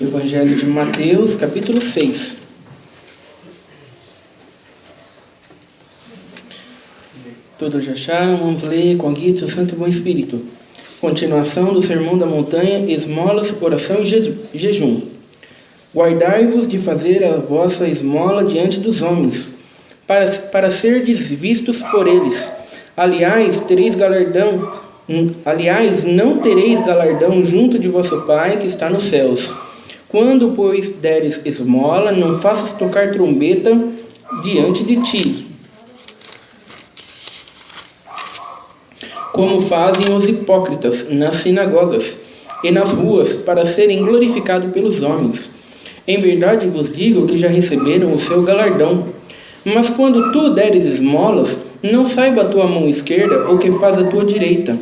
Evangelho de Mateus, capítulo 6. Todos já acharam? Vamos ler com a guia do seu Santo e Bom Espírito. Continuação do Sermão da Montanha, esmolas, oração e jejum. Guardai-vos de fazer a vossa esmola diante dos homens, para serdes vistos por eles. Aliás, não tereis galardão junto de vosso Pai que está nos céus. Quando, pois, deres esmola, não faças tocar trombeta diante de ti, como fazem os hipócritas nas sinagogas e nas ruas, para serem glorificados pelos homens. Em verdade vos digo que já receberam o seu galardão. Mas quando tu deres esmolas, não saiba a tua mão esquerda o que faz a tua direita,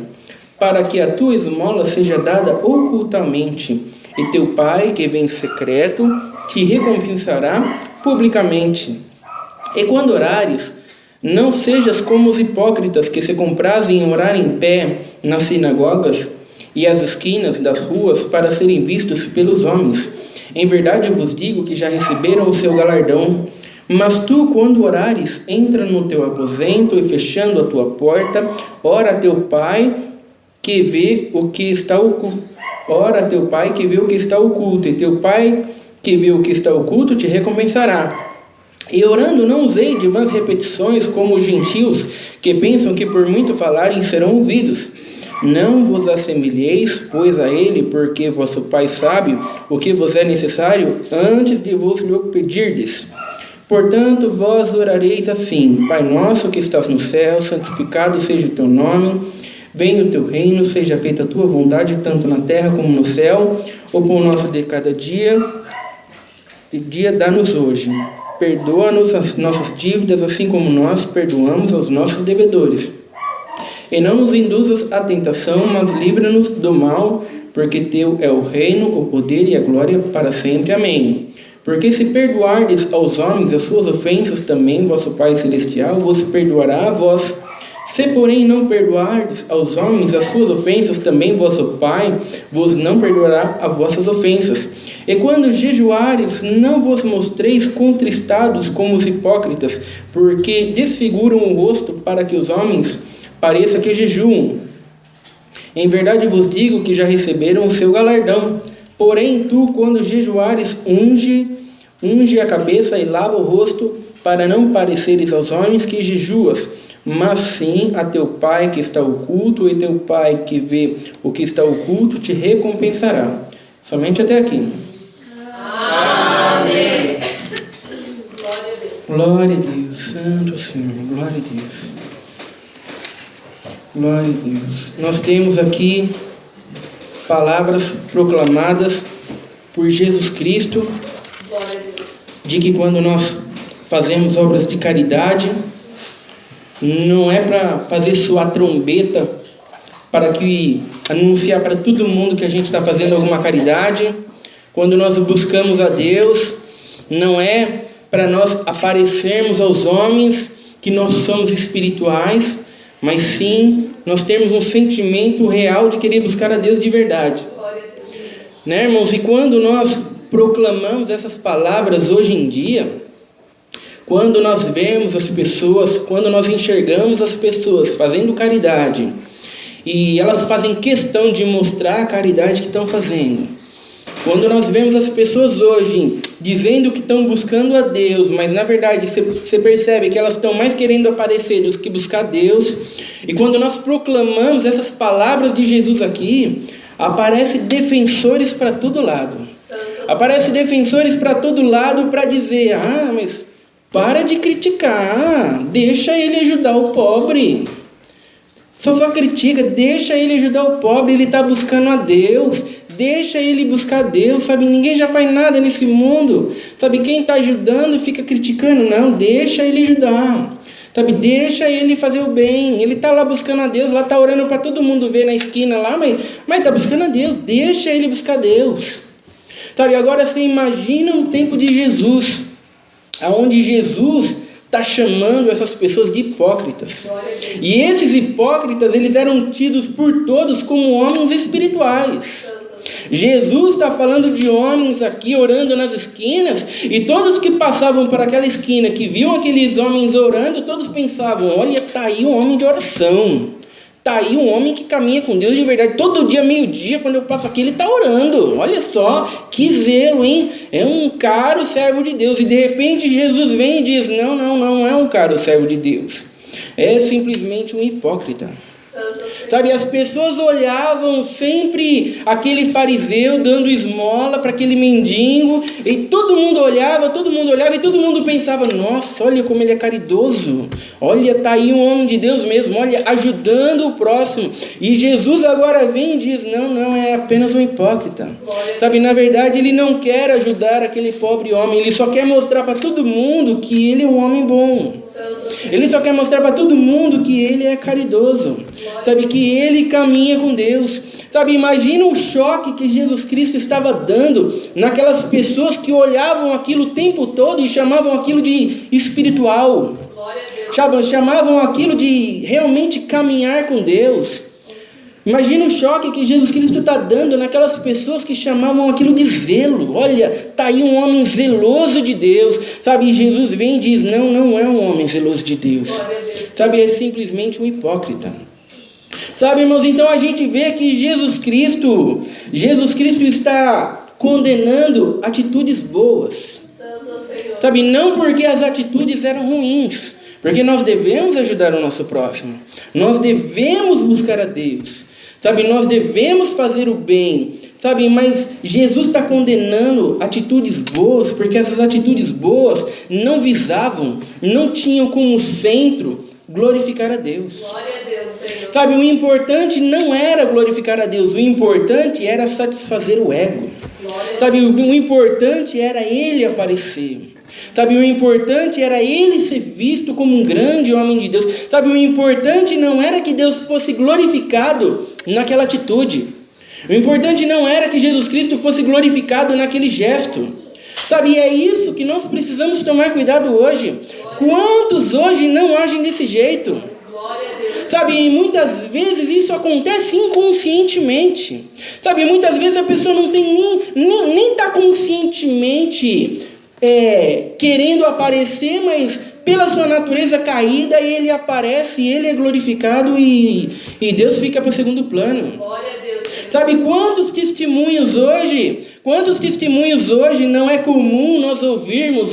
para que a tua esmola seja dada ocultamente, e teu Pai, que vem em secreto, te recompensará publicamente. E quando orares, não sejas como os hipócritas que se comprazem em orar em pé nas sinagogas e às esquinas das ruas para serem vistos pelos homens. Em verdade vos digo que já receberam o seu galardão. Mas tu, quando orares, entra no teu aposento e, fechando a tua porta, ora a teu Pai que vê o que está oculto. Ora a teu Pai que vê o que está oculto, e teu Pai que vê o que está oculto te recompensará. E orando, não usei de vãs repetições como os gentios, que pensam que por muito falarem serão ouvidos. Não vos assemelheis, pois, a ele, porque vosso Pai sabe o que vos é necessário antes de vos lhe pedirdes. Portanto, vós orareis assim: Pai nosso que estás no céu, santificado seja o teu nome. Venha o teu reino, seja feita a tua vontade, tanto na terra como no céu. O pão nosso de cada dia dá-nos hoje. Perdoa-nos as nossas dívidas, assim como nós perdoamos aos nossos devedores. E não nos induzas à tentação, mas livra-nos do mal, porque teu é o reino, o poder e a glória para sempre. Amém. Porque se perdoardes aos homens as suas ofensas, também vosso Pai Celestial vos perdoará a vós. Se, porém, não perdoardes aos homens as suas ofensas, também vosso Pai vos não perdoará as vossas ofensas. E quando jejuares, não vos mostreis contristados como os hipócritas, porque desfiguram o rosto para que os homens pareça que jejuam. Em verdade vos digo que já receberam o seu galardão. Porém, tu, quando jejuares, unge a cabeça e lava o rosto, para não pareceres aos homens que jejuas, mas sim a teu Pai que está oculto, e teu Pai que vê o que está oculto te recompensará. Somente até aqui. Amém. Glória a Deus. Glória a Deus. Santo Senhor. Glória a Deus. Glória a Deus. Nós temos aqui palavras proclamadas por Jesus Cristo, de que quando nós fazemos obras de caridade, não é para fazer soar trombeta, para que anunciar para todo mundo que a gente está fazendo alguma caridade. Quando nós buscamos a Deus, não é para nós aparecermos aos homens que nós somos espirituais, mas sim nós temos um sentimento real de querer buscar a Deus de verdade. Né, irmãos? E quando nós proclamamos essas palavras hoje em dia, quando nós vemos as pessoas, quando nós enxergamos as pessoas fazendo caridade, e elas fazem questão de mostrar a caridade que estão fazendo, quando nós vemos as pessoas hoje dizendo que estão buscando a Deus, mas na verdade você percebe que elas estão mais querendo aparecer do que buscar Deus, e quando nós proclamamos essas palavras de Jesus aqui, aparecem defensores para todo lado. Aparecem defensores para todo lado para dizer: mas para de criticar, deixa ele ajudar o pobre. Só critica, deixa ele ajudar o pobre, ele está buscando a Deus. Deixa ele buscar Deus, sabe? Ninguém já faz nada nesse mundo, sabe? Quem está ajudando fica criticando. Não, deixa ele ajudar, sabe? Deixa ele fazer o bem. Ele está lá buscando a Deus, lá está orando para todo mundo ver na esquina lá, mas está buscando a Deus. Deixa ele buscar Deus, sabe? Agora você imagina o tempo de Jesus, aonde Jesus está chamando essas pessoas de hipócritas. E esses hipócritas, eles eram tidos por todos como homens espirituais. Jesus está falando de homens aqui orando nas esquinas, e todos que passavam por aquela esquina, que viam aqueles homens orando, todos pensavam: olha, está aí um homem de oração, está aí um homem que caminha com Deus de verdade, todo dia, meio-dia, quando eu passo aqui, ele está orando, olha só, que zelo, hein? É um caro servo de Deus. E de repente Jesus vem e diz: não é um caro servo de Deus, é simplesmente um hipócrita. Sabe, as pessoas olhavam sempre aquele fariseu dando esmola para aquele mendigo, e todo mundo olhava, e todo mundo pensava: nossa, olha como ele é caridoso, olha, está aí um homem de Deus mesmo, olha, ajudando o próximo. E Jesus agora vem e diz: não, é apenas um hipócrita. Sabe, na verdade ele não quer ajudar aquele pobre homem, ele só quer mostrar para todo mundo que ele é um homem bom. Ele só quer mostrar para todo mundo que ele é caridoso, sabe, que ele caminha com Deus. Sabe, imagina o choque que Jesus Cristo estava dando naquelas pessoas que olhavam aquilo o tempo todo e chamavam aquilo de espiritual, chamavam aquilo de realmente caminhar com Deus. Imagina o choque que Jesus Cristo está dando naquelas pessoas que chamavam aquilo de zelo. Olha, está aí um homem zeloso de Deus. Sabe, e Jesus vem e diz: não é um homem zeloso de Deus. Sabe, é simplesmente um hipócrita. Sabe, irmãos, então a gente vê que Jesus Cristo está condenando atitudes boas. Sabe, não porque as atitudes eram ruins, porque nós devemos ajudar o nosso próximo, nós devemos buscar a Deus, sabe, nós devemos fazer o bem, sabe, mas Jesus está condenando atitudes boas, porque essas atitudes boas não tinham como centro glorificar a Deus. Glória a Deus, Senhor. Sabe, o importante não era glorificar a Deus, o importante era satisfazer o ego. Sabe, o importante era ele aparecer. Sabe, o importante era ele ser visto como um grande homem de Deus. Sabe, o importante não era que Deus fosse glorificado naquela atitude. O importante não era que Jesus Cristo fosse glorificado naquele gesto. Sabe, e é isso que nós precisamos tomar cuidado hoje. Quantos hoje não agem desse jeito? Sabe, e muitas vezes isso acontece inconscientemente. Sabe, muitas vezes a pessoa não tem nem está conscientemente querendo aparecer, mas pela sua natureza caída ele aparece, ele é glorificado e Deus fica para o segundo plano. Glória a Deus. Sabe, quantos testemunhos hoje não é comum nós ouvirmos: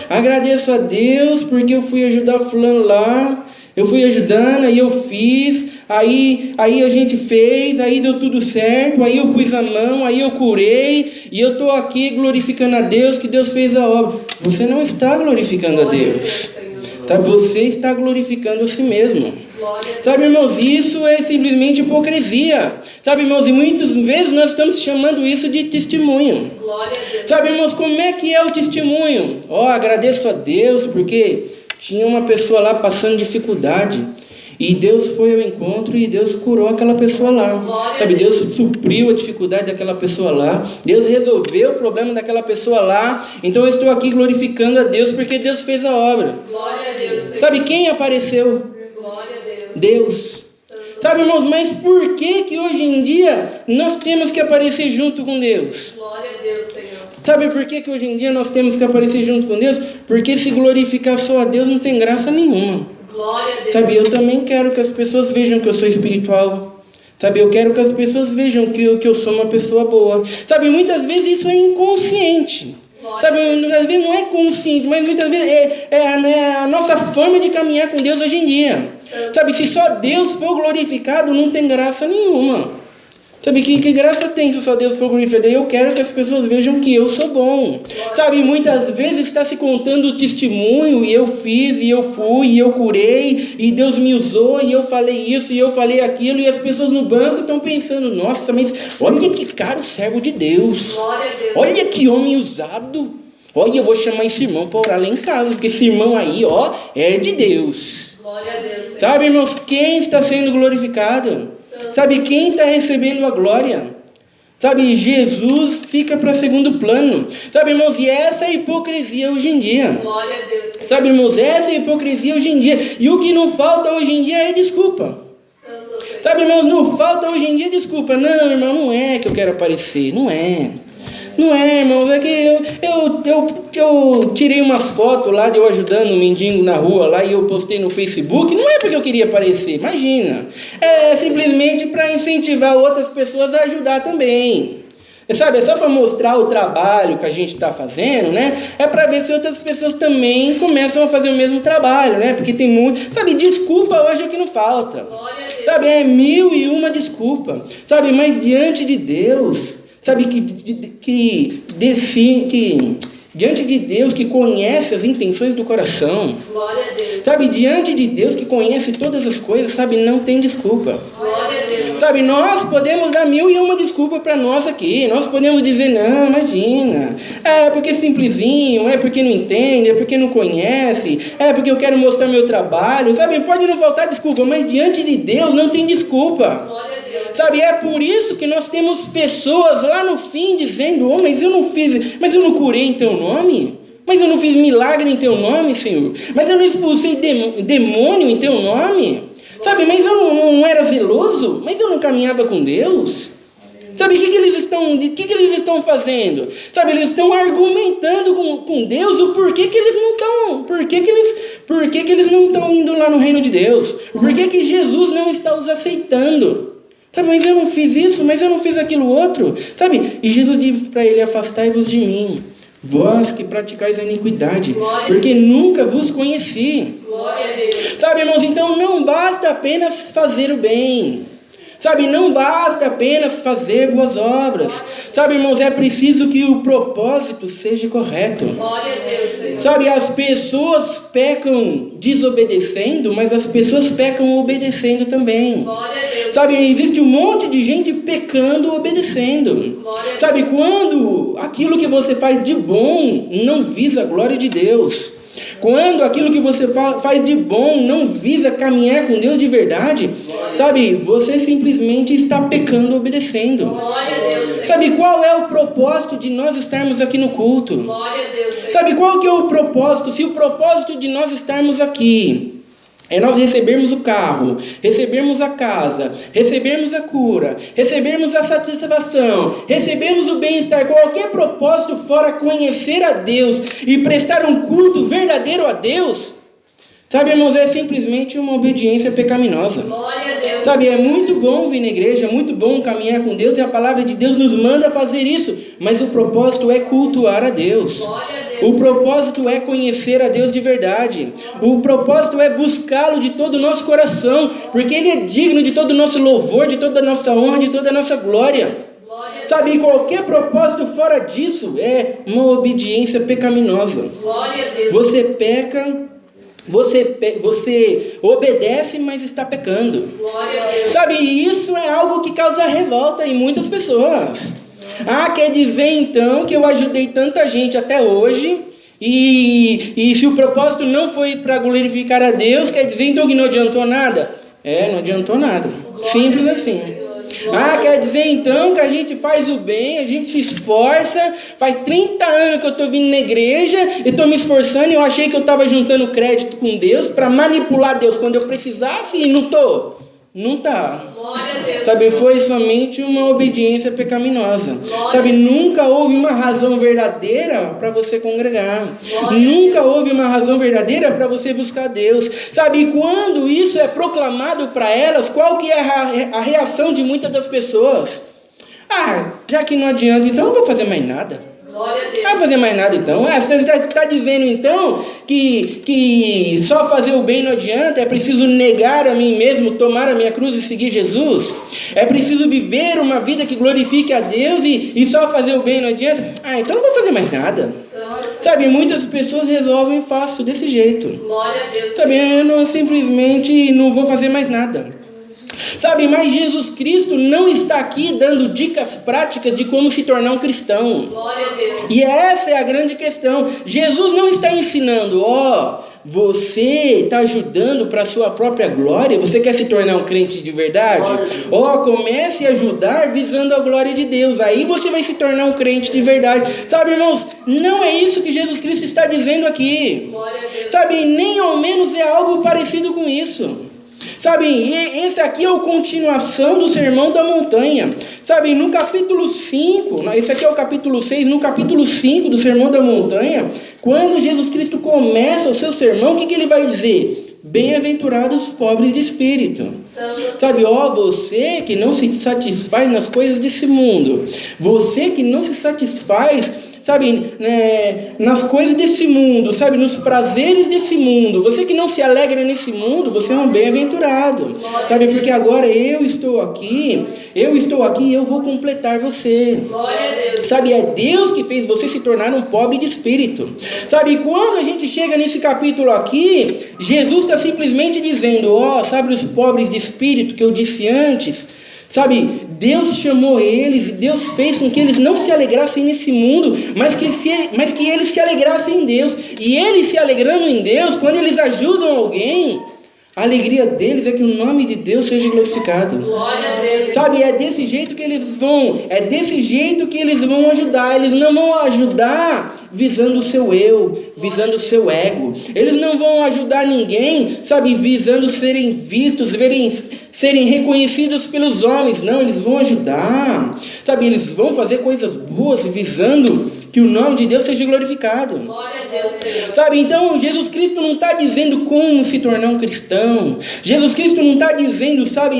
agradeço a Deus porque eu fui ajudar fulano lá, eu fui ajudando, aí eu fiz, aí a gente fez, aí deu tudo certo, aí eu pus a mão, aí eu curei, e eu estou aqui glorificando a Deus, que Deus fez a obra. Você não está glorificando a Deus, tá? Você está glorificando a si mesmo. Sabe, irmãos, isso é simplesmente hipocrisia. Sabe, irmãos, e muitas vezes nós estamos chamando isso de testemunho. Sabe, irmãos, como é que é o testemunho? Agradeço a Deus porque tinha uma pessoa lá passando dificuldade, e Deus foi ao encontro e Deus curou aquela pessoa lá. Sabe, Deus supriu a dificuldade daquela pessoa lá, Deus resolveu o problema daquela pessoa lá. Então eu estou aqui glorificando a Deus porque Deus fez a obra. Glória a Deus, Senhor. Sabe quem apareceu? Glória a Deus. Deus. Sabe, irmãos, mas por que hoje em dia nós temos que aparecer junto com Deus? Glória a Deus, Senhor. Sabe por que hoje em dia nós temos que aparecer junto com Deus? Porque se glorificar só a Deus não tem graça nenhuma. Glória a Deus. Sabe, eu também quero que as pessoas vejam que eu sou espiritual. Sabe, eu quero que as pessoas vejam que eu sou uma pessoa boa. Sabe, muitas vezes isso é inconsciente. Sabe, muitas vezes não é consciente, mas muitas vezes é a nossa forma de caminhar com Deus hoje em dia. Sabe, se só Deus for glorificado, não tem graça nenhuma. Sabe, que graça tem se só Deus for glorificado? Eu quero que as pessoas vejam que eu sou bom. Sabe, muitas vezes está se contando o testemunho, e eu fiz, e eu fui, e eu curei, e Deus me usou, e eu falei isso, e eu falei aquilo, e as pessoas no banco estão pensando: nossa, mas olha que caro servo de Deus. Glória a Deus. Olha que homem usado. Olha, eu vou chamar esse irmão para orar lá em casa, porque esse irmão aí, é de Deus. Glória a Deus, Senhor. Sabe, irmãos, quem está sendo glorificado? Sabe, quem está recebendo a glória? Sabe, Jesus fica para segundo plano. Sabe, irmãos, e essa é a hipocrisia hoje em dia. Glória a Deus, Senhor. Sabe, irmãos, essa é a hipocrisia hoje em dia. E o que não falta hoje em dia é desculpa. Santo Senhor. Sabe, irmãos, não falta hoje em dia desculpa. Não, irmão, não é que eu quero aparecer. Não é. Não é, irmãos, é que eu tirei umas fotos lá de eu ajudando um mendigo na rua lá e eu postei no Facebook. Não é porque eu queria aparecer, imagina. É simplesmente para incentivar outras pessoas a ajudar também. Sabe, é só para mostrar o trabalho que a gente está fazendo, né? É para ver se outras pessoas também começam a fazer o mesmo trabalho, né? Porque tem muito... Sabe, desculpa hoje é que não falta. Glória a Deus. Sabe, é 1001 desculpa. Sabe, mas diante de Deus... Sabe, diante de Deus que conhece as intenções do coração, Glória a Deus. sabe, diante de Deus que conhece todas as coisas, sabe, não tem desculpa. Glória a Deus. Sabe, nós podemos dar 1001 desculpa para nós aqui, nós podemos dizer, não, imagina, é porque é simplesinho, é porque não entende, é porque não conhece, é porque eu quero mostrar meu trabalho, sabe, pode não faltar desculpa, mas diante de Deus não tem desculpa. Glória a Deus. Sabe, é por isso que nós temos pessoas lá no fim dizendo, oh, mas eu não curei em teu nome? Mas eu não fiz milagre em teu nome, Senhor? Mas eu não expulsei demônio em teu nome? Sabe, mas eu não era zeloso? Mas eu não caminhava com Deus? Sabe, o que eles estão fazendo? Sabe, eles estão argumentando com Deus o porquê que eles não estão, por que eles não estão indo lá no reino de Deus? Por que Jesus não está os aceitando? Sabe, mas eu não fiz isso, mas eu não fiz aquilo outro. Sabe, e Jesus disse para ele, afastai-vos de mim, vós que praticais a iniquidade, Glória. porque nunca vos conheci. Glória a Deus. Sabe, irmãos, então não basta apenas fazer o bem. Sabe, não basta apenas fazer boas obras. Sabe, irmãos, é preciso que o propósito seja correto. Glória a Deus, Senhor. Sabe, as pessoas pecam desobedecendo, mas as pessoas pecam obedecendo também. Glória a Deus. Sabe, existe um monte de gente pecando obedecendo. Glória a Deus. Sabe, quando aquilo que você faz de bom não visa a glória de Deus, quando aquilo que você faz de bom não visa caminhar com Deus de verdade, sabe, você simplesmente está pecando obedecendo. Glória a Deus, Senhor. Sabe, qual é o propósito de nós estarmos aqui no culto? Glória a Deus, Senhor. Sabe, qual que é o propósito? Se o propósito de nós estarmos aqui é nós recebermos o carro, recebermos a casa, recebermos a cura, recebermos a satisfação, recebermos o bem-estar, qualquer propósito fora conhecer a Deus e prestar um culto verdadeiro a Deus, sabe, irmãos, é simplesmente uma obediência pecaminosa. Glória a Deus. Sabe, é muito bom vir na igreja, é muito bom caminhar com Deus e a palavra de Deus nos manda fazer isso, mas o propósito é cultuar a Deus. Glória a Deus. O propósito é conhecer a Deus de verdade. O propósito é buscá-lo de todo o nosso coração, porque Ele é digno de todo o nosso louvor, de toda a nossa honra, de toda a nossa glória. Glória a Deus. Sabe, qualquer propósito fora disso é uma obediência pecaminosa. Glória a Deus. Você peca, você obedece, mas está pecando. Glória a Deus. Sabe, isso é algo que causa revolta em muitas pessoas. Ah, quer dizer então que eu ajudei tanta gente até hoje e se o propósito não foi para glorificar a Deus, quer dizer então que não adiantou nada? Não adiantou nada. Simples assim. Ah, quer dizer então que a gente faz o bem, a gente se esforça, faz 30 anos que eu estou vindo na igreja, eu estou me esforçando e eu achei que eu estava juntando crédito com Deus para manipular Deus quando eu precisasse e não estou. Não está. Glória a Deus. Sabe, foi somente uma obediência pecaminosa. Glória. Sabe, nunca houve uma razão verdadeira para você congregar. Glória. Nunca houve uma razão verdadeira para você buscar Deus. Sabe, e quando isso é proclamado para elas, qual que é a reação de muitas das pessoas? Ah, já que não adianta, então eu não vou fazer mais nada. Glória a Deus. Não vai fazer mais nada então. Você está dizendo então que só fazer o bem não adianta, é preciso negar a mim mesmo, tomar a minha cruz e seguir Jesus? É preciso viver uma vida que glorifique a Deus e só fazer o bem não adianta? Ah, então não vou fazer mais nada. Sabe, muitas pessoas resolvem fácil desse jeito. Glória a Deus. Sabe, eu simplesmente não vou fazer mais nada. Sabe, mas Jesus Cristo não está aqui dando dicas práticas de como se tornar um cristão. Glória a Deus. E essa é a grande questão. Jesus não está ensinando, você está ajudando para a sua própria glória? Você quer se tornar um crente de verdade? Comece a ajudar visando a glória de Deus. Aí você vai se tornar um crente de verdade. Sabe, irmãos, não é isso que Jesus Cristo está dizendo aqui. Glória a Deus. Sabe, nem ao menos é algo parecido com isso. Sabe, e esse aqui é a continuação do Sermão da Montanha. Sabe, no capítulo 5, esse aqui é o capítulo 6, no capítulo 5 do Sermão da Montanha, quando Jesus Cristo começa o seu sermão, o que ele vai dizer? Bem-aventurados os pobres de espírito. Sabe, você que não se satisfaz nas coisas desse mundo, você que não se satisfaz, sabe, nas coisas desse mundo, sabe, nos prazeres desse mundo, você que não se alegra nesse mundo, você é um bem-aventurado, sabe, porque agora eu estou aqui e eu vou completar você. Glória a Deus. Sabe, é Deus que fez você se tornar um pobre de espírito. Sabe, e quando a gente chega nesse capítulo aqui, Jesus está simplesmente dizendo, sabe, os pobres de espírito que eu disse antes, sabe, Deus chamou eles e Deus fez com que eles não se alegrassem nesse mundo, mas que eles se alegrassem em Deus. E eles se alegrando em Deus, quando eles ajudam alguém, a alegria deles é que o nome de Deus seja glorificado. Glória a Deus. Sabe, é desse jeito que eles vão ajudar. Eles não vão ajudar visando o seu eu, visando o seu ego. Eles não vão ajudar ninguém, sabe, visando serem vistos, serem reconhecidos pelos homens. Não, eles vão ajudar, sabe, eles vão fazer coisas boas visando que o nome de Deus seja glorificado. Glória a Deus, Senhor. Sabe, então Jesus Cristo não está dizendo como se tornar um cristão. Jesus Cristo não está dizendo, sabe,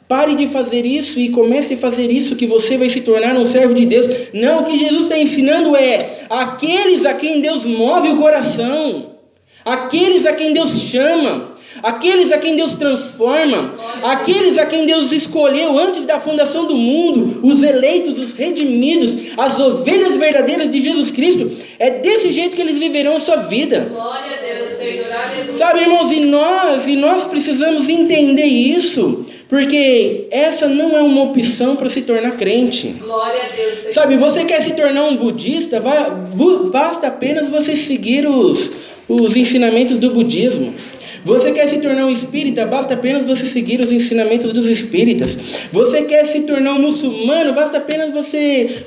pare de fazer isso e comece a fazer isso que você vai se tornar um servo de Deus. Não, o que Jesus está ensinando é aqueles a quem Deus move o coração, aqueles a quem Deus chama, aqueles a quem Deus transforma, aqueles a quem Deus escolheu antes da fundação do mundo, os eleitos, os redimidos, as ovelhas verdadeiras de Jesus Cristo. É desse jeito que eles viverão a sua vida. Glória a Deus, Senhor. Aleluia. Sabe, irmãos, e nós precisamos entender isso, porque essa não é uma opção para se tornar crente. Glória a Deus, Senhor. Sabe, você quer se tornar um budista, basta apenas você seguir os ensinamentos do budismo. Você quer se tornar um espírita, basta apenas você seguir os ensinamentos dos espíritas. Você quer se tornar um muçulmano, basta apenas você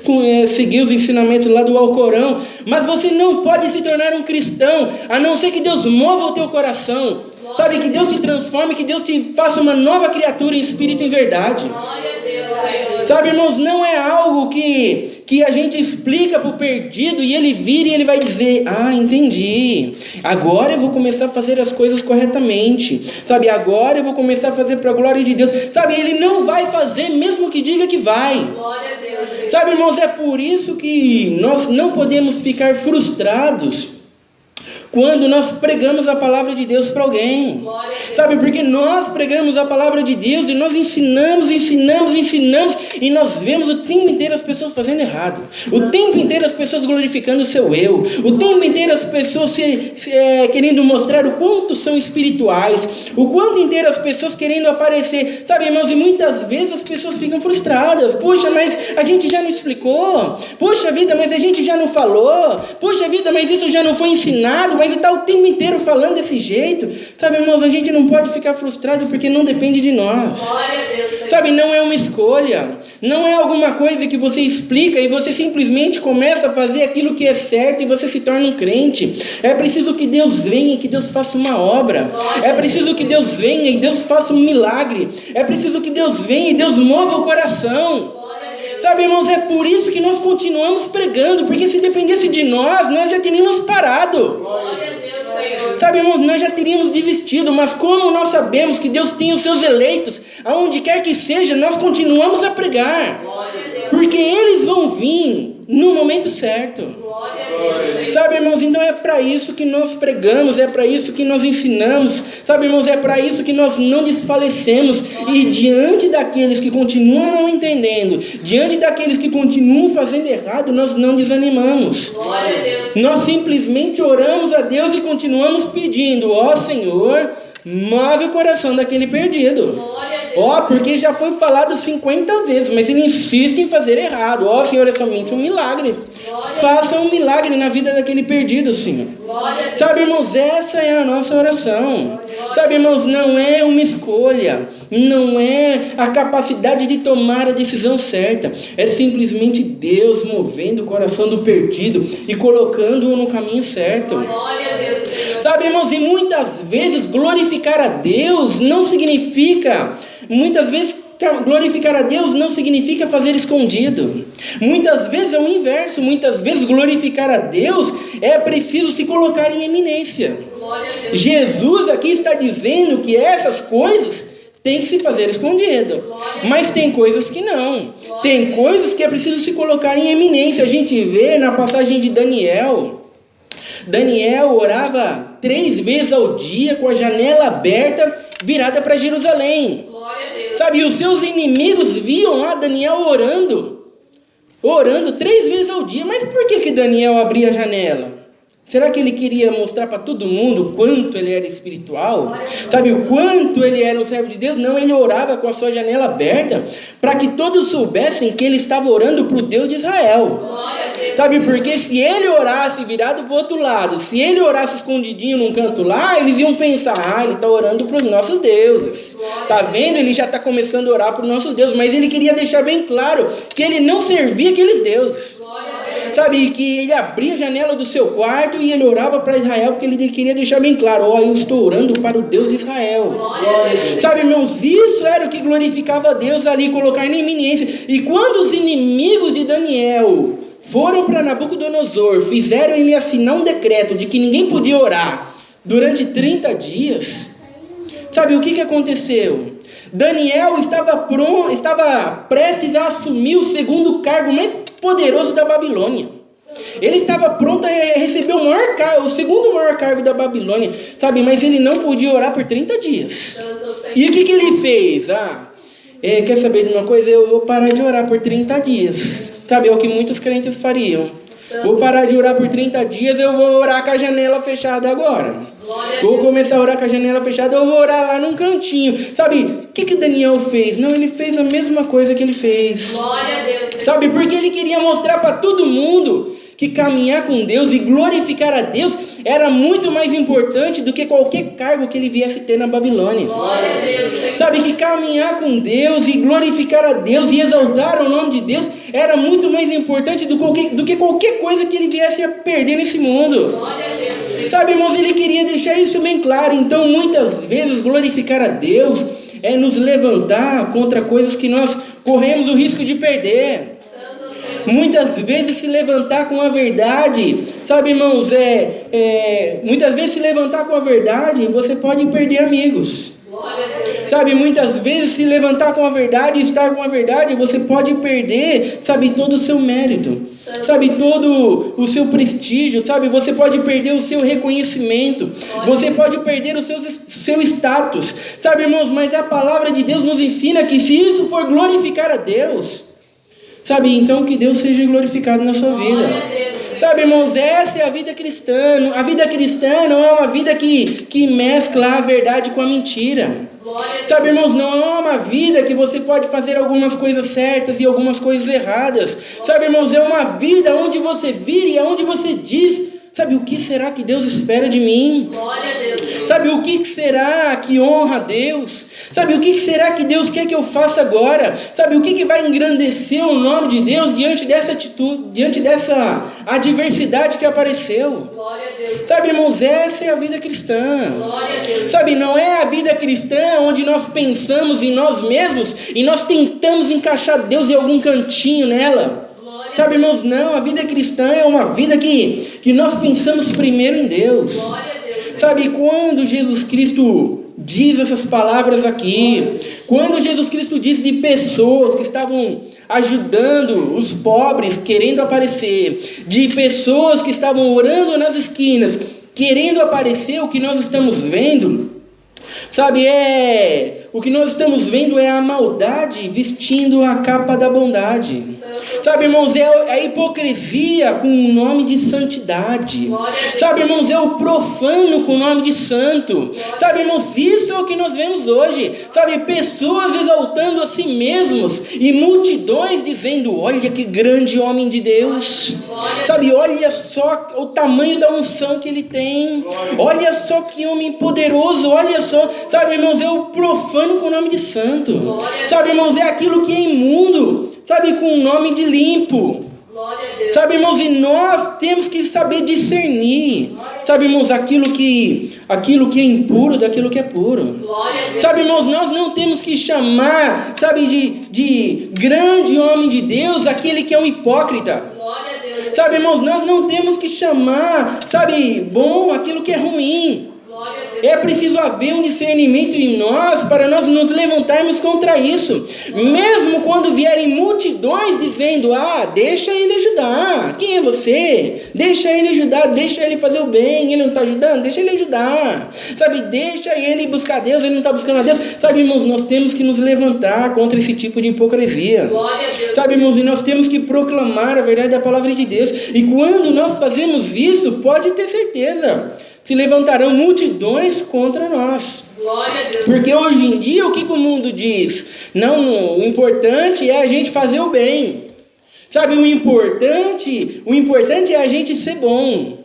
seguir os ensinamentos lá do Alcorão. Mas você não pode se tornar um cristão, a não ser que Deus mova o teu coração. Sabe, que Deus te transforme, que Deus te faça uma nova criatura em espírito e em verdade. Glória a Deus, Senhor. Sabe, irmãos, não é algo que a gente explica para o perdido e ele vira e ele vai dizer, entendi, agora eu vou começar a fazer as coisas corretamente, sabe, agora eu vou começar a fazer para a glória de Deus, sabe, ele não vai fazer mesmo que diga que vai. Glória a Deus, Senhor. Sabe, irmãos, é por isso que nós não podemos ficar frustrados quando nós pregamos a palavra de Deus para alguém. Sabe, porque nós pregamos a palavra de Deus e nós ensinamos e nós vemos o tempo inteiro as pessoas fazendo errado, o tempo inteiro as pessoas glorificando o seu eu, o tempo inteiro as pessoas querendo mostrar o quanto são espirituais, o quanto inteiro as pessoas querendo aparecer, sabe, irmãos, e muitas vezes as pessoas ficam frustradas. Poxa, mas a gente já não explicou, poxa vida, mas a gente já não falou, poxa vida, mas isso já não foi ensinado, mas está o tempo inteiro falando desse jeito. Sabe, irmãos, a gente não pode ficar frustrado porque não depende de nós. Glória a Deus, Senhor. Sabe, não é uma escolha, não é alguma coisa que você explica e você simplesmente começa a fazer aquilo que é certo e você se torna um crente. É preciso que Deus venha e que Deus faça uma obra. É preciso que Deus venha e Deus faça um milagre. É preciso que Deus venha e Deus mova o coração. Sabe, irmãos, é por isso que nós continuamos pregando, porque se dependesse de nós já teríamos parado. Glória a Deus, Senhor. Sabe, irmãos, nós já teríamos desistido, mas como nós sabemos que Deus tem os seus eleitos, aonde quer que seja, nós continuamos a pregar. Glória a Deus. Porque eles vão vir no momento certo. Glória a Deus, Senhor. Sabe, irmãos, então é para isso que nós pregamos, é para isso que nós ensinamos, sabe, irmãos, é para isso que nós não desfalecemos. E diante daqueles que continuam não entendendo, diante daqueles que continuam fazendo errado, nós não desanimamos. Glória a Deus. Nós simplesmente oramos a Deus e continuamos pedindo, Senhor, move o coração daquele perdido. Glória a Ó, porque já foi falado 50 vezes, mas ele insiste em fazer errado. Ó, Senhor, é somente um milagre. Faça um milagre na vida daquele perdido, Senhor. Sabe, irmãos, essa é a nossa oração. Sabe, irmãos, não é uma escolha, não é a capacidade de tomar a decisão certa. É simplesmente Deus movendo o coração do perdido e colocando-o no caminho certo. Glória a Deus, Senhor. Sabe, irmãos, e muitas vezes glorificar a Deus não significa, glorificar a Deus não significa fazer escondido. Muitas vezes é o inverso. Muitas vezes glorificar a Deus é preciso se colocar em eminência. Glória a Deus. Jesus aqui está dizendo que essas coisas tem que se fazer escondido. Mas tem coisas que não. Tem coisas que é preciso se colocar em eminência. A gente vê na passagem de Daniel. Daniel orava 3 vezes ao dia com a janela aberta, virada para Jerusalém. Glória a Deus. Sabe, e os seus inimigos viam lá Daniel orando 3 vezes ao dia. Mas por que Daniel abria a janela? Será que ele queria mostrar para todo mundo o quanto ele era espiritual? Sabe, o quanto ele era um servo de Deus? Não, ele orava com a sua janela aberta para que todos soubessem que ele estava orando para o Deus de Israel. Sabe, porque se ele orasse virado para o outro lado, se ele orasse escondidinho num canto lá, eles iam pensar, ele está orando para os nossos deuses. Está vendo? Ele já está começando a orar para os nossos deuses, mas ele queria deixar bem claro que ele não servia aqueles deuses. Sabe, que ele abria a janela do seu quarto e ele orava para Israel, porque ele queria deixar bem claro, eu estou orando para o Deus de Israel. Sabe, irmãos, isso era o que glorificava a Deus ali, colocar na eminência. E quando os inimigos de Daniel foram para Nabucodonosor, fizeram ele assinar um decreto de que ninguém podia orar durante 30 dias, sabe o que aconteceu? Daniel estava prestes a assumir o segundo cargo mais poderoso da Babilônia. Ele estava pronto a receber o segundo maior cargo da Babilônia, sabe? Mas ele não podia orar por 30 dias. E o que ele fez? Quer saber de uma coisa? Eu vou parar de orar por 30 dias. Sabe, é o que muitos crentes fariam. Vou parar de orar por 30 dias, eu vou orar com a janela fechada agora. Vou começar a orar com a janela fechada, eu vou orar lá num cantinho. Sabe, o que Daniel fez? Não, ele fez a mesma coisa que ele fez. Glória a Deus. Sabe, porque ele queria mostrar para todo mundo que caminhar com Deus e glorificar a Deus era muito mais importante do que qualquer cargo que ele viesse ter na Babilônia. Glória a Deus. Sabe, que caminhar com Deus e glorificar a Deus e exaltar o nome de Deus era muito mais importante do que qualquer coisa que ele viesse a perder nesse mundo. Glória a Deus. Sabe, irmãos, ele queria deixar isso bem claro. Então, muitas vezes, glorificar a Deus é nos levantar contra coisas que nós corremos o risco de perder. Muitas vezes se levantar com a verdade, sabe, irmãos, muitas vezes se levantar com a verdade, você pode perder amigos. Sabe, muitas vezes se levantar com a verdade, estar com a verdade, você pode perder, sabe, todo o seu mérito, sabe, todo o seu prestígio, sabe, você pode perder o seu reconhecimento, você pode perder o seu status, sabe, irmãos, mas a palavra de Deus nos ensina que se isso for glorificar a Deus, sabe, então que Deus seja glorificado na sua vida. Sabe, irmãos, essa é a vida cristã. A vida cristã não é uma vida que mescla a verdade com a mentira. Sabe, irmãos, não é uma vida que você pode fazer algumas coisas certas e algumas coisas erradas. Sabe, irmãos, é uma vida onde você vira e onde você diz, sabe, o que será que Deus espera de mim? Glória a Deus. Sabe, o que será que honra a Deus? Sabe, o que será que Deus quer que eu faça agora? Sabe, o que vai engrandecer o nome de Deus diante dessa atitude, diante dessa adversidade que apareceu? Glória a Deus. Sabe, irmãos, essa é a vida cristã. Glória a Deus. Sabe, não é a vida cristã onde nós pensamos em nós mesmos e nós tentamos encaixar Deus em algum cantinho nela. Sabe, irmãos, não, a vida cristã é uma vida que nós pensamos primeiro em Deus. Sabe, quando Jesus Cristo diz essas palavras aqui, quando Jesus Cristo diz de pessoas que estavam ajudando os pobres, querendo aparecer, de pessoas que estavam orando nas esquinas, querendo aparecer, o que nós estamos vendo, sabe, o que nós estamos vendo é a maldade vestindo a capa da bondade. Sabe, irmãos, é a hipocrisia com o nome de santidade. Sabe, irmãos, é o profano com o nome de santo. Sabe, irmãos, isso é o que nós vemos hoje. Sabe, pessoas exaltando a si mesmos e multidões dizendo: olha que grande homem de Deus. Sabe, olha só o tamanho da unção que ele tem. Olha só que homem poderoso. Olha só, sabe, irmãos, é o profano com o nome de santo. Sabe, irmãos, é aquilo que é imundo, sabe, com o nome de limpo. Sabe, irmãos, e nós temos que saber discernir, sabe, irmãos, aquilo que é impuro daquilo que é puro. Sabe, irmãos, nós não temos que chamar, sabe, de grande homem de Deus aquele que é um hipócrita. Sabe, irmãos, nós não temos que chamar, sabe, bom aquilo que é ruim. É preciso haver um discernimento em nós para nós nos levantarmos contra isso. Mesmo quando vierem multidões dizendo: deixa ele ajudar. Quem é você? Deixa ele ajudar, deixa ele fazer o bem. Ele não está ajudando? Deixa ele ajudar. Sabe, deixa ele buscar Deus, ele não está buscando a Deus. Sabe, irmãos, nós temos que nos levantar contra esse tipo de hipocrisia. Sabe, irmãos, e nós temos que proclamar a verdade da palavra de Deus. E quando nós fazemos isso, pode ter certeza, se levantarão multidões contra nós. Porque hoje em dia o que o mundo diz? Não, o importante é a gente fazer o bem. Sabe, o importante é a gente ser bom.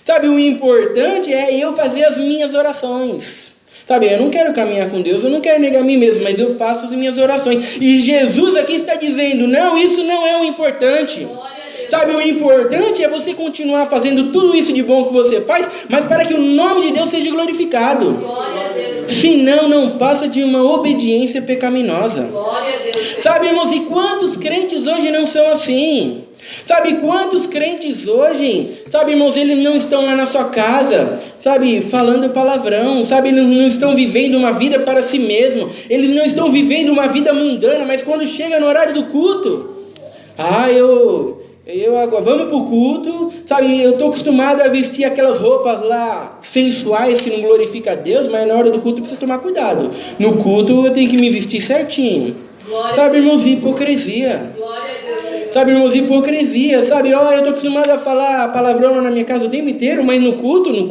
Sabe, o importante é eu fazer as minhas orações. Sabe, eu não quero caminhar com Deus, eu não quero negar a mim mesmo, mas eu faço as minhas orações. E Jesus aqui está dizendo: não, isso não é o importante. Sabe, o importante é você continuar fazendo tudo isso de bom que você faz, mas para que o nome de Deus seja glorificado. Glória a Deus. Senão não passa de uma obediência pecaminosa. Glória a Deus. Sabe, irmãos, e quantos crentes hoje não são assim? Sabe, quantos crentes hoje, sabe, irmãos, eles não estão lá na sua casa, sabe, falando palavrão, sabe, eles não estão vivendo uma vida para si mesmo, eles não estão vivendo uma vida mundana, mas quando chega no horário do culto, agora vamos pro culto, sabe, eu estou acostumado a vestir aquelas roupas lá sensuais que não glorificam a Deus, mas na hora do culto eu preciso tomar cuidado. No culto eu tenho que me vestir certinho. Sabe, irmãos, hipocrisia. Sabe, irmãos, hipocrisia. Sabe, eu estou acostumado a falar palavrão lá na minha casa o tempo inteiro, mas no culto não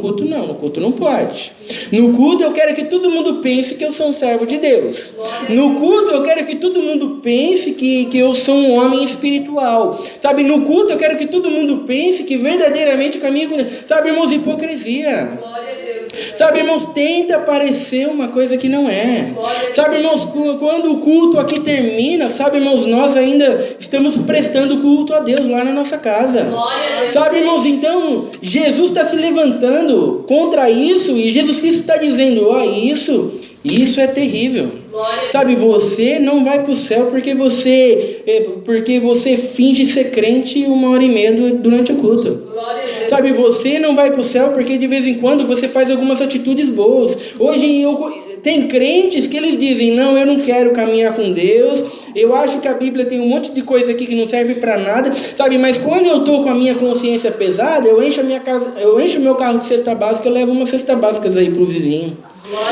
pode. No culto eu quero que todo mundo pense que eu sou um servo de Deus. No culto eu quero que todo mundo pense que eu sou um homem espiritual. Sabe, no culto eu quero que todo mundo pense que verdadeiramente caminho com Deus. Sabe, irmãos, hipocrisia. Sabe, irmãos, tenta parecer uma coisa que não é. Sabe, irmãos, quando o culto aqui termina, sabe, irmãos, nós ainda estamos prestando culto a Deus lá na nossa casa. Sabe, irmãos, então Jesus está se levantando contra isso e Jesus Cristo está dizendo: isso é terrível. Sabe, você não vai para o céu porque você finge ser crente 1h30 durante o culto. Sabe, você não vai para o céu porque de vez em quando você faz algumas atitudes boas. Hoje tem crentes que eles dizem: não, eu não quero caminhar com Deus, eu acho que a Bíblia tem um monte de coisa aqui que não serve para nada, sabe, mas quando eu estou com a minha consciência pesada, eu encho meu carro de cesta básica, eu levo umas cestas básicas aí para o vizinho.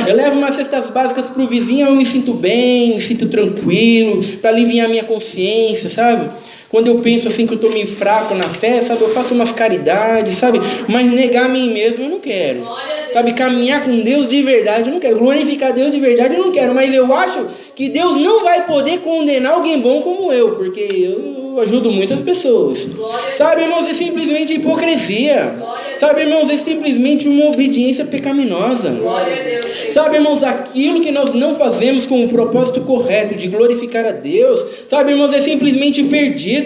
Eu levo umas cestas básicas para o vizinho, eu me sinto bem, me sinto tranquilo, para aliviar a minha consciência, sabe? Quando eu penso assim que eu estou meio fraco na fé, sabe, eu faço umas caridades, sabe? Mas negar a mim mesmo eu não quero. Sabe, caminhar com Deus de verdade eu não quero. Glorificar Deus de verdade eu não quero. Mas eu acho que Deus não vai poder condenar alguém bom como eu, porque eu ajudo muitas pessoas. Sabe, irmãos, é simplesmente hipocrisia. Sabe, irmãos, é simplesmente uma obediência pecaminosa. Sabe, irmãos, aquilo que nós não fazemos com o propósito correto de glorificar a Deus, sabe, irmãos, é simplesmente perdido.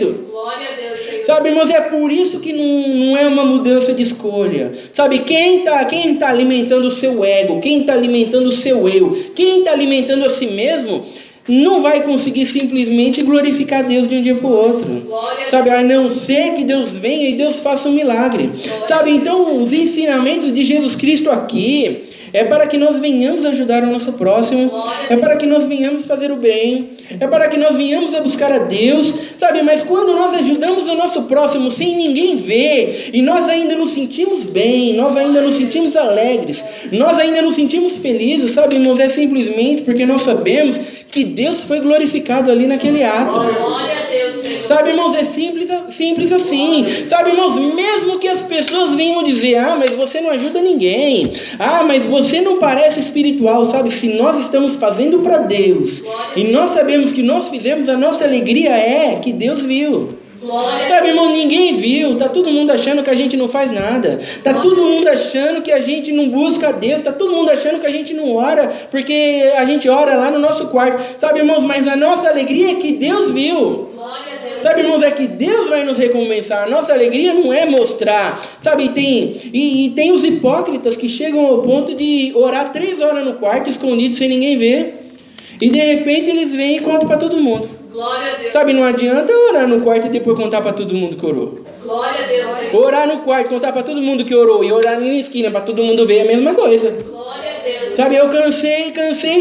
Sabe, irmãos, é por isso que não é uma mudança de escolha. Sabe, quem tá alimentando o seu ego, quem está alimentando o seu eu, quem está alimentando a si mesmo, não vai conseguir simplesmente glorificar Deus de um dia para o outro. Sabe, a não ser que Deus venha e Deus faça um milagre. Sabe, então os ensinamentos de Jesus Cristo aqui é para que nós venhamos ajudar o nosso próximo, é para que nós venhamos fazer o bem, é para que nós venhamos a buscar a Deus, sabe? Mas quando nós ajudamos o nosso próximo sem ninguém ver, e nós ainda nos sentimos bem, nós ainda nos sentimos alegres, nós ainda nos sentimos felizes, sabe, irmãos? É simplesmente porque nós sabemos que Deus foi glorificado ali naquele ato. Glória a Deus, Senhor. Sabe, irmãos, é simples assim. Sabe, irmãos, mesmo que as pessoas venham dizer, mas você não ajuda ninguém, mas você não parece espiritual, sabe? Se nós estamos fazendo para Deus, e nós sabemos que nós fizemos, a nossa alegria é que Deus viu. Sabe, irmão, ninguém viu, tá todo mundo achando que a gente não faz nada, tá todo mundo achando que a gente não busca a Deus, tá todo mundo achando que a gente não ora, porque a gente ora lá no nosso quarto, sabe, irmãos, mas a nossa alegria é que Deus viu. Sabe, irmãos, é que Deus vai nos recompensar. A nossa alegria não é mostrar, sabe, tem os hipócritas que chegam ao ponto de orar 3 horas no quarto, escondido, sem ninguém ver, e de repente eles vêm e contam para todo mundo. Glória a Deus. Sabe, não adianta orar no quarto e depois contar para todo mundo que orou. Glória a Deus, Senhor. Orar no quarto, contar para todo mundo que orou, e orar ali na esquina para todo mundo ver é a mesma coisa. Glória a Deus. Sabe, eu cansei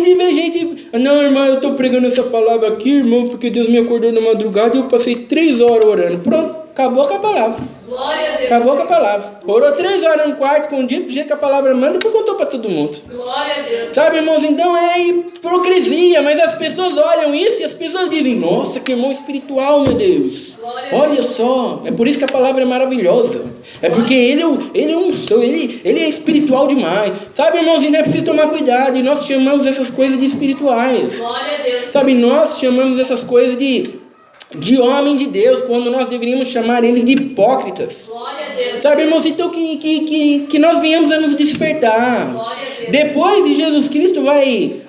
de ver gente, não, irmão, eu estou pregando essa palavra aqui, irmão, porque Deus me acordou na madrugada e eu passei 3 horas orando. Pronto, acabou com a palavra. Glória a Deus. Acabou com a palavra. Orou 3 horas no quarto, escondido, do jeito que a palavra manda, e depois contou para todo mundo. Glória a Deus. Sabe, irmãos, então é hipocrisia, mas as pessoas olham isso e as pessoas dizem, nossa, que irmão espiritual, meu Deus. Olha só, é por isso que a palavra é maravilhosa. É porque ele é espiritual demais. Sabe, irmãos, ainda é preciso tomar cuidado. E nós chamamos essas coisas de espirituais. Glória a Deus. Sabe, nós chamamos essas coisas de homem de Deus, quando nós deveríamos chamar eles de hipócritas. Glória a Deus. Sabe, irmãos, então que nós venhamos a nos despertar. Glória a Deus. Depois de Jesus Cristo vai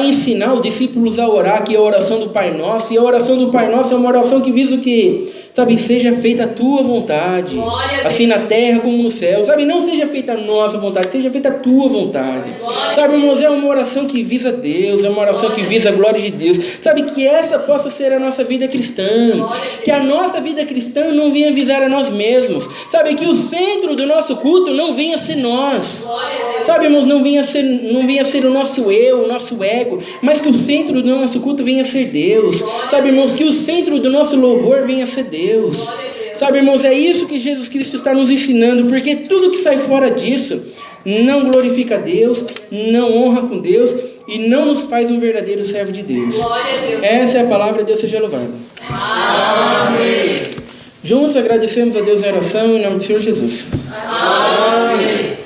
ensinar os discípulos a orar, que é a oração do Pai Nosso, e a oração do Pai Nosso é uma oração que visa o quê? Sabe, seja feita a tua vontade, assim na terra como no céu. Sabe, não seja feita a nossa vontade, seja feita a tua vontade. Sabe, irmãos, é uma oração que visa Deus, é uma oração que visa a glória de Deus. Sabe, que essa possa ser a nossa vida cristã, que a nossa vida cristã não venha visar a nós mesmos. Sabe, que o centro do nosso culto não venha ser nós. Sabe, irmãos, não venha ser o nosso eu, o nosso ego, mas que o centro do nosso culto venha ser Deus. Sabe, irmãos, que o centro do nosso louvor venha ser Deus. Sabe, irmãos, é isso que Jesus Cristo está nos ensinando, porque tudo que sai fora disso não glorifica a Deus, não honra com Deus e não nos faz um verdadeiro servo de Deus. Essa é a palavra, Deus seja louvado. Amém. Juntos agradecemos a Deus em oração em nome do Senhor Jesus. Amém.